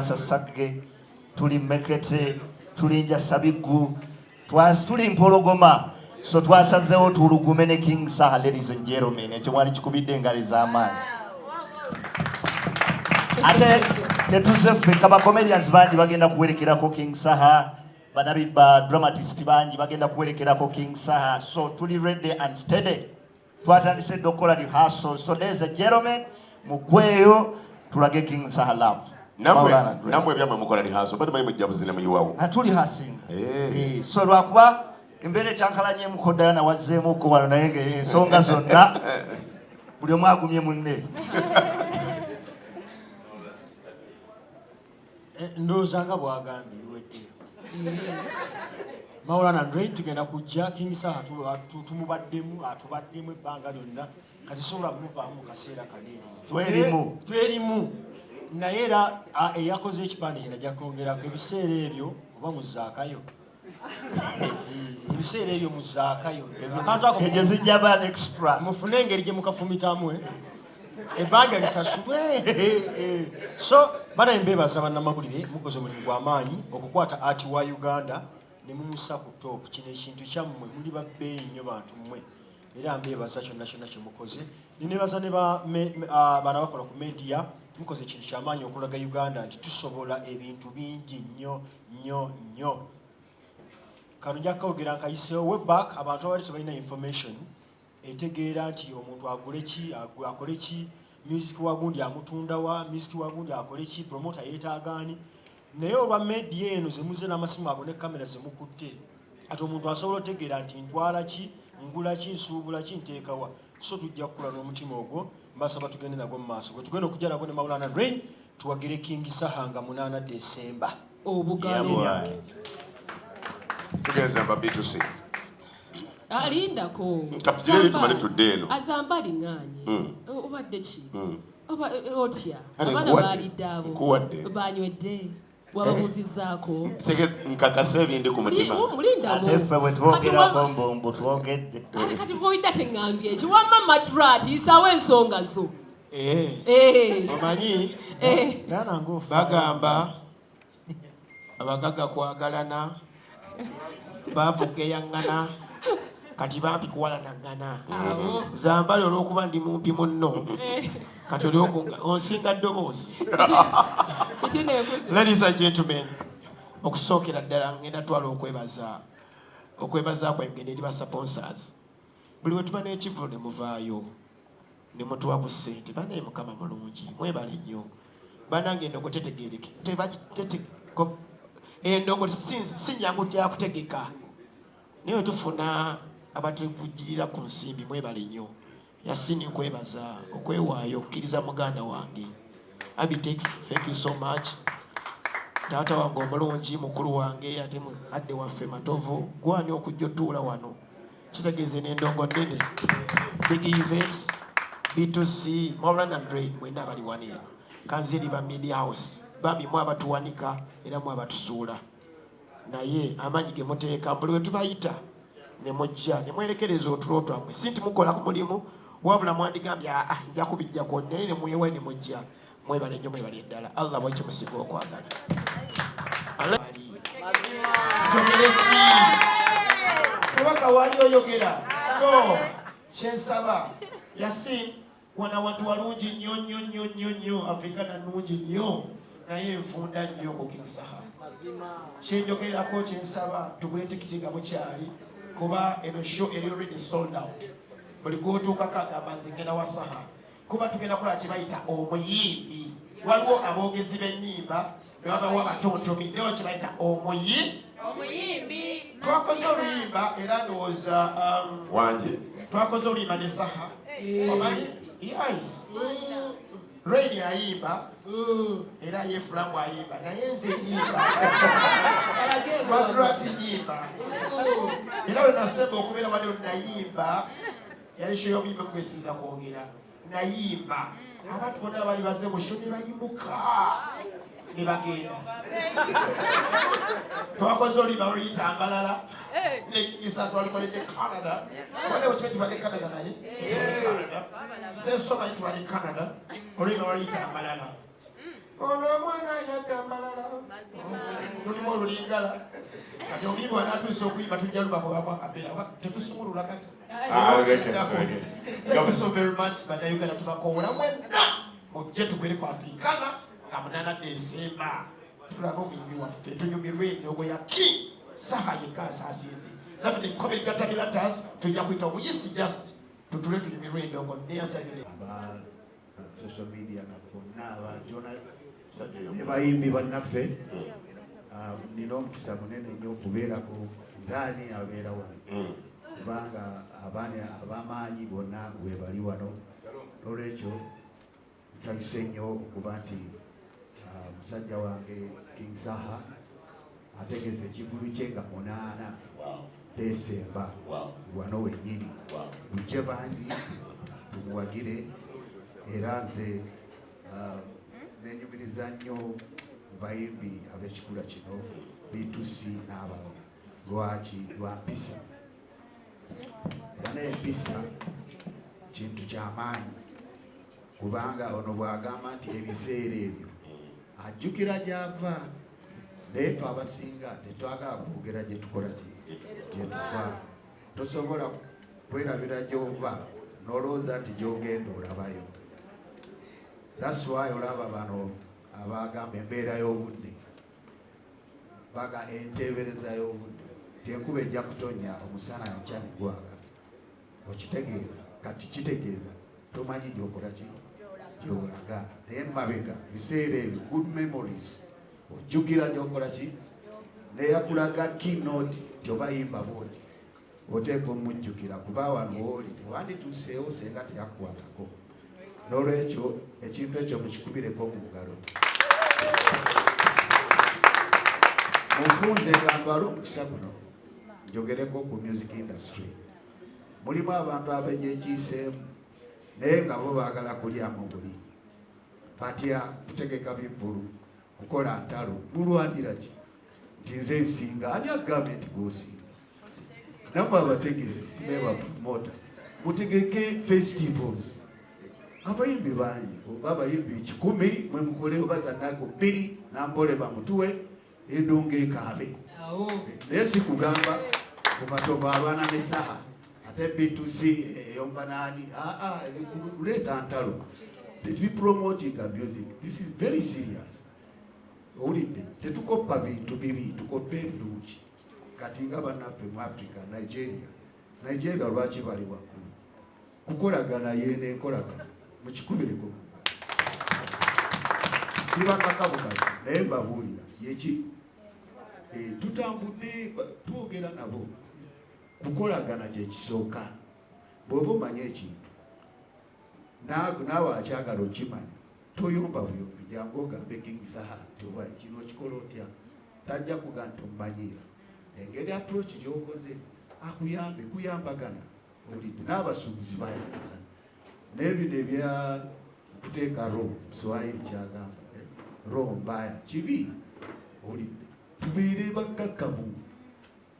Sasage, tuli mekete, tuli njasabigu, tuli mpologoma. So twasazeewo tulugumene King Saha, ladies and gentlemen. Ekyo mwali kikubidde engali z'amaanyi. Ate tetuze ffe kaba comedians bangi bagenda kuwerekerako King Saha, banabi ba dramatist bangi bagenda kuwerekerako King Saha. So tuli ready and steady. Twatandise okukola rehearsal. So ladies and gentlemen, mugweyo tulage King Saha love. Namwe byamwe mukola rehearsal bado mayi mujjabuzi ne muyiwawo. Atuli hasinga. So lwakuba embere kyankalanye mukoda na wazzeemu ko wano naye ng'ensonga zonna buli omu agumye munne. Ndowooza nga bw'agambye luwedde. Mawulana Andre tugenda kujja King Saha tumubaddemu atubaddemu ebbanga lyonna kati sobola kumuvaamu mu kaseera kanene. Twerimu. Naye era eyakoze ekipande kino ajja kwongerako ebiseera ebyo oba muzaakayo. Ebiseera ebyo muzaakayo. Ejo zijja ba extra. Mufune engeri gye mukafumitamu ebbanja lisasulwe. So bana mbeebaza bannamawulire mukoze omulimu gw'amaanyi okukwata ati wa Uganda ne mumussa ku top. Kino ekintu kyammwe muli babbeeyi nnyo bantu mmwe. Era mbeebaza kyonna kye mukoze. Nenebaza ne bana bakola ku media mukoze ekintu ky'amaanyi okulaga Uganda nti tusobola ebintu bingi nnyo. Kano nja kwogera nkayiseewo webback abantu abali tebalina information etegeera nti omuntu akole ki, music wagundi amutunda wa, music wagundi akole ki, promoter yeetaagaani. Naye olwa media eno ze muze n'amasimu ago ne kamera ze mukutte ati omuntu asobola otegeera nti ntwala ki, ngula ki, nsuubula ki, nteekawa. So tujja kukula n'omutima ogwo mbasaba tugende nagwo mu maaso. Tugenda okujja nagwo ne Mawulana Rain tuwagire King Saha nga 8 December. Obugaale. Tugeze mba B2C. Alindako. Kapitire tumali tudeno. Azamba linganye. Obadde ki? Oba otya. Abana baliddaabo. Kuwadde. Banywedde. Wababuzizaako. Sege nkakase ebindi ku mutima. Mulindamo. Atefe bwe twogerako mbombo twogedde. Kati voida tengambye ekyo wamma madrati isawe ensonga zo. Omanyi? Nana ngofu. Bagamba abagaga kwagalana bavugeyaŋŋana kati bampi kuwalanagana. Zambali olw'okuba ndi mumpi munno kati onsinga ddoboozi. Ladies and gentlemen, okusookera ddala ngenda twala okwebaza kwengenda eri ba sponsors. Buli we tuba n'ekivulo ne muvaayo ne mutuwa ku ssente. Banaye Mukama mulungi mwebale nnyo. Banange endongo tetegereke. Endongo si nyangu gya kutegeka. Naye tufuna abatuvujjirira ku nsimbi mwebale nnyo. Yasini nkwebaza okwewaayo okukkiriza muganda wange. Abitex, thank you so much. Taata wange omulungi mukulu wange ate mukadde waffe Matovu gwani okujja otuula wano. Kitegeeze n'endongo nnene. Big events, B2C, Mawulana Andre mwenna abali wano. Kanziri ba Media House. Bambi mwe abatuwanika era mwe abatusuula. Naye amaanyi ge muteeka buli we tubayita ne mujja ne mwerekereza otulo twammwe. Si nti mukola ku mulimu wabula mwandigambye nja kubijjako naye ne muyewa ne mujja. Mwebale nnyo mwebale ddala. Allah bw'ekyo musinga okwagala. Kabaka wali oyogera so kyensaba Yasin wana watu walungi nnyo Afrikana nnungi nnyo naye enfunda nnyo ku King Saha. Kyenjogerako kyensaba tugule tikiti nga mukyali kuba eno show eri already sold out. Buli gw'otuukako agamba nze ngenda wa Saha kuba tugenda kola kibayita omuyimbi. Waliwo aboogezi b'ennyimba ne wabawo abatontomi naye kibayita omuyimbi. Twakoze oluyimba era ndowooza Wanje. Twakoze oluyimba ne Saha. Omanyi? Yes. Rain ayimba era ye Flambo ayimba naye nze nyimba. Madrati nyimba. Era we nasemba okubeera wadde nayimba yali show y'obuyimba kwesinza kwogera. Nayimba abantu bonna abali baze mu show ne bayimuka ne bagenda. Twakoze oluyimba oluyita Mbalala ne Kisa twalikolede Canada. Wale wakibe tubadde Canada naye. Sensoma tubadde Canada oluyimba oluyita Mbalala. ono mwana yadambalala lulimu olulingala kati omuyimbi wanatuusa okuyimba tujja luba mubamu akapeera tetusumulula kati. Thank you so very much bannayuganda tubakowola mwenna mujje tugwere ku Africana nga 8 Desemba tulabe omuyimbi waffe tunyumirwe endongo ya King Saha yekka asaasize naffe ne comedy gatamirators tujja kuyita omuyisi just tutule tunyumirwe endongo neyazanyire aba social media nakonna aba journalists ne bayimbi bannaffe nina omukisa munene nnyo okubeerako nzaani abeera wano kubanga ab'amaanyi bonna bwe bali wano olwekyo nsanyuse nnyo okuba nti musajja wange King Saha ategese ekigulu kye nga 8 Desemba wano wennyini bujje bangi tumuwagire era nze nenyumiriza nnyo bayimbi ab'ekikula kino bitusi n'abalala lwaki lwa mpisa bana empisa kintu ky'amaanyi kubanga ono bw'agamba nti ebiseera ebyo ajjukira gy'ava naye fe abasinga tetwagala kwogera gye tukola gye tuva tosobola kwerabira gy'ova n'olowooza nti gy'ogenda olabayo. That's why olaba bano abagamba embeera y'obudde baga enteebereza y'obudde tenkuba ejja kutonya omusana nkya ne gwaka okitegeera kati kitegeeza tomanyi gyokola ki gyolaga naye mabega ebiseera ebyo good memories ojjukira gyokola ki neyakulaga keynote tyobayimba booti oteeka omujjukira kuba wano wooli tewandituuseewo senga teyakukwatako n'olwekyo ekintu ekyo mukikubireko mu ngalo mufunze nga ntwala omukisa guno njogereko ku music industry mulimu abantu abegyekiiseemu naye nga bo baagala kulyamu buli batya kutegeka bibbulu kukola ntalo mulwanira ki nti nze nsinga ani agambye nti gwosinga namwe abategesi sibeeba promota mutegeke festivals abayimbi bangi oba abayimbi 10 mwe mukole obazanako 2 nampole bamutuwe endongo ekaabe naye si kugamba kumatoba abaana ne Saha ate B2C eyombanani leeta ntalo promoting music. This is very serious. Owulidde tetukoppa bintu bibi tukoppe ebirungi kati nga bannaffe mu Africa Nigeria lwaki bali waggulu kukolagana yene enkolagana mukikubireko sibakakabukazi naye mbabuulira yeki tutambudde twogera nabo kukolagana kyekisooka bw'oba omanye ekintu naawe akyagala okimanya toyomba buyombi jangu ogambe King Saha toba kino kikola otya tajja kuga nti omumanyiira engeri approach gyokoze akuyambe kuyambagana olidde n'abasuubuzi bayambagana n'ebino ebya kuteeka ro Swahili kyagamba ro mbaya kibi olidde tubeere bakkakkamu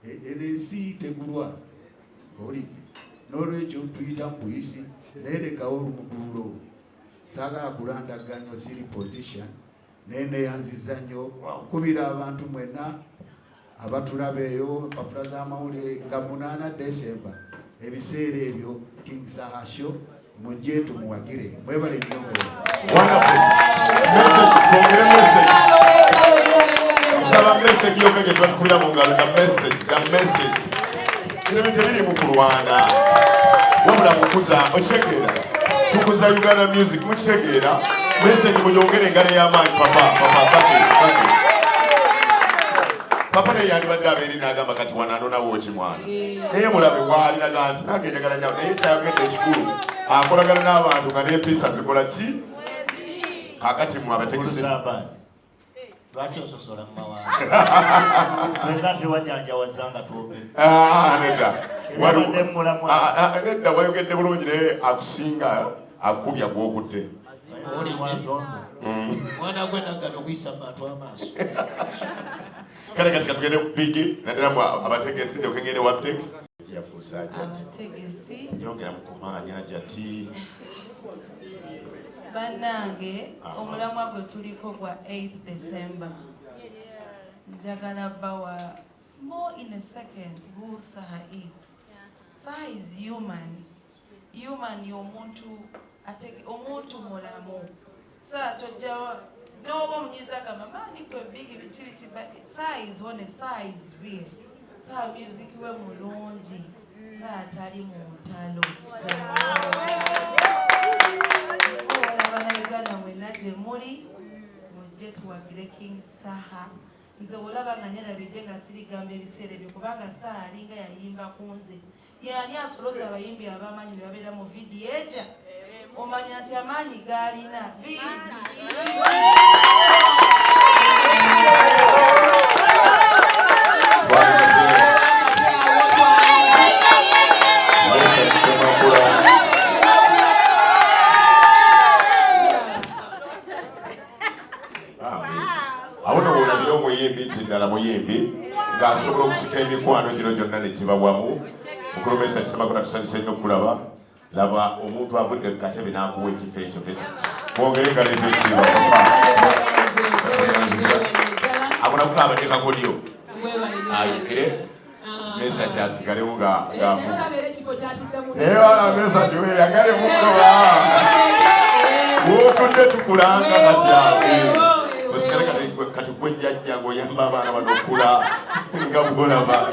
ensi tegulwa olidde n'olwekyo tuyita mu buyisi naye lekawo olumugululo saagala kulandaganywa siri politician naye neyanziza nnyo kubira abantu mwenna abatulaba eyo empapula z'amawulire nga 8 Desemba ebiseera ebyo King Saha show mujje tumuwagire mwebale nnyo saba message yokeje twatukubira mu ngalo na message kino bitebiri mu kulwana wabula kukuza okitegeera tukuza Uganda music mukitegeera message mujongere engalo y'amaanyi papa ne yandibadde abeeri n'agamba kati wanano nawo okimwana naye mulabe waaliraga nti nange njagala nyawo naye kyayogedde ekikulu akolagana n'abantu nga n'empisa zikola ki kakati mu abategesi lwaki ososola mu mawanga fenga tewanyanjawazanga nedda wayogedde bulungi naye akusinga akukubya gw'okudde mwana gwe nagano okuyisa abantu amaaso kale kati katugende bigi naddala mu abategesi ne okengende waptex yafuusa abategesi yongera mu kumaanya jati Banange, omulamwa gwe tuliko gwa 8 December. Njagala bawa more in a second who Saha is. Saha is human. Human y'omuntu omuntu mulamu. Saha tojja noba munyiza gamba mani kwe bigi bichiri but Saha is honest, Saha is real. Saha music we mulungi. Saha tali mu ntalo. Uganda mwena gye muli mujje tuwagire King Saha. Nze olaba nga nyalabidde nga sirigamba ebiseera ebyo kubanga Saha alinga yayimba ku nze. Y'ani asoloza abayimbi ab'amaanyi be babeera mu vidiyo egya? Omanya nti amaanyi g'alina. Ndala muyimbi ng'asobola okusika emikwano gino gyonna ne gibawamu. Mukulu Mesa Kisamakula tusanyusa nnyo okulaba. Laba omuntu avudde ku katebe n'akuwa ekifo ekyo. Mwongere engalizo ekiba akunakula abadde kakodyo ayogere Mesa kyasigalewo nga Mesa kiwe yagale mukuba wotudde tukulanga kati kati kwejjajja ng'oyamba abaana bano okula nga bwolaba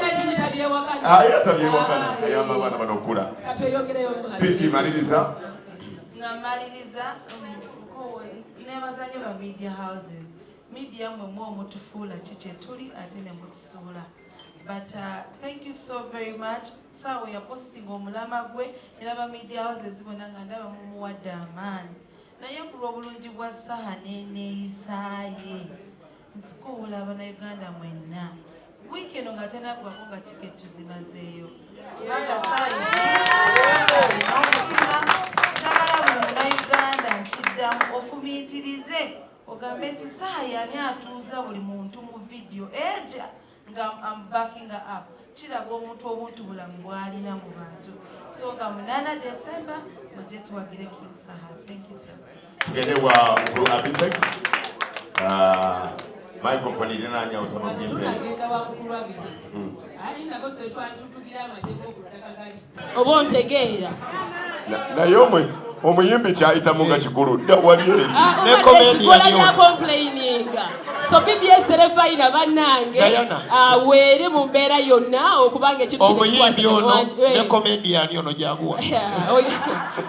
atabyewakana ayamba abaana bano okula. Maliriza ngamaliriza nebazanye ba media houses media mwe mutufuula kiki tuli ate ne mutusuula but thank you so very much. Sawa ya posting omulama gwe era ba media houses zibona nga ndaba mumuwadde amaanyi naye ku lw'obulungi bwa Saha n'eneeyisaaye nsikowoola Abannayuganda mwenna wiiki eno nga tenaggwako nga tiketi zimazeeyo kubanga Saha n'omutima njagala buli Munnayuganda nkiddamu ofumiitirize ogambe nti Saha y'ani atuuza buli muntu mu vidiyo eja nga backing up kiraga omuntu obuntu bulamu bw'alina mu bantu so nga 8 December mujje tuwagire King Saha. Thank you sir. Tugende wa Guru Abitex microphone irina nya usama mjembe obontegeera na yomwe omuyimbi kyayita munga kikulu dda wali eri ne comedian ya complaining so BBS Terefina bannange weere mu mbeera yonna okubanga ekintu kino ne comedian ono jaguwa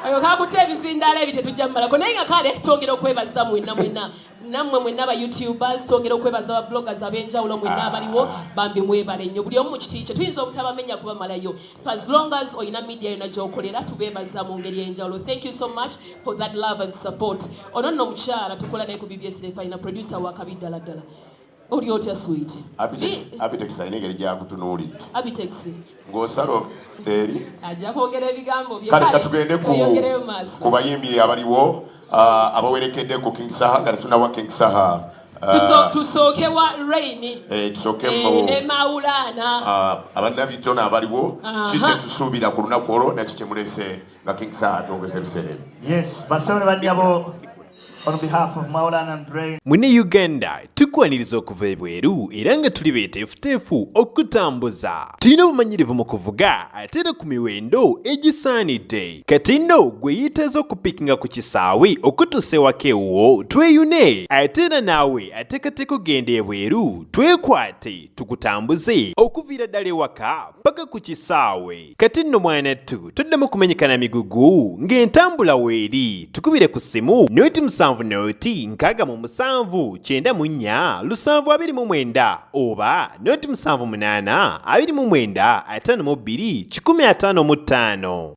oyo kakute ebizindala ebyo tetujja mmalako naye nga kale twongera okwebaza mwenna nammwe mwenna ba YouTubers twongera okwebaza ba bloggers ab'enjawulo mwenna abaliwo bambi mwebale nnyo buli omu mu kiti kye tuyinza obutabamenya kubamalayo as long as oyina media yonna gy'okolera tubeebaza mu ngeri ey'enjawulo. Thank you so much for that love and support. Ono nno omukyala tukola naye ku BBS Terefina producer wa kabi ddala ddala oli otya sweet Abitex ayina engeri gyakutunuulidde Abitex ng'osalo eri ajja kwogera ebigambo bye kale katugende ku bayimbi abaliwo abawerekedde ku King Saha nga tetunawa King Saha tusooke wa Rain ne Maulana abannabitona abaliwo kiki tusuubira ku lunaku olwo nakyo kyemulese nga King Saha atongeza ebiseera ebyo. Yes, basawo bannyabo on behalf of Maulana and Rain. Mune Uganda tukwaniriza okuva ebweru era nga tuli beeteefuteefu okutambuza. Tulina obumanyirivu mu kuvuga ate era ku miwendo egisaanidde. Kati nno gwe yeetaaza okupikinga ku kisaawe okutuusa ewaka ewuwo tweyune ate era naawe ateekateeka okugenda ebweru twekwate tukutambuze okuviira ddala ewaka paka ku kisaawe. Kati nno mwanattu toddamu kumenyekana migugu ng'entambula weeri tukubire ku ssimu noti 7 noti 6 7 9 7 oba noti 7 8 29 52 155.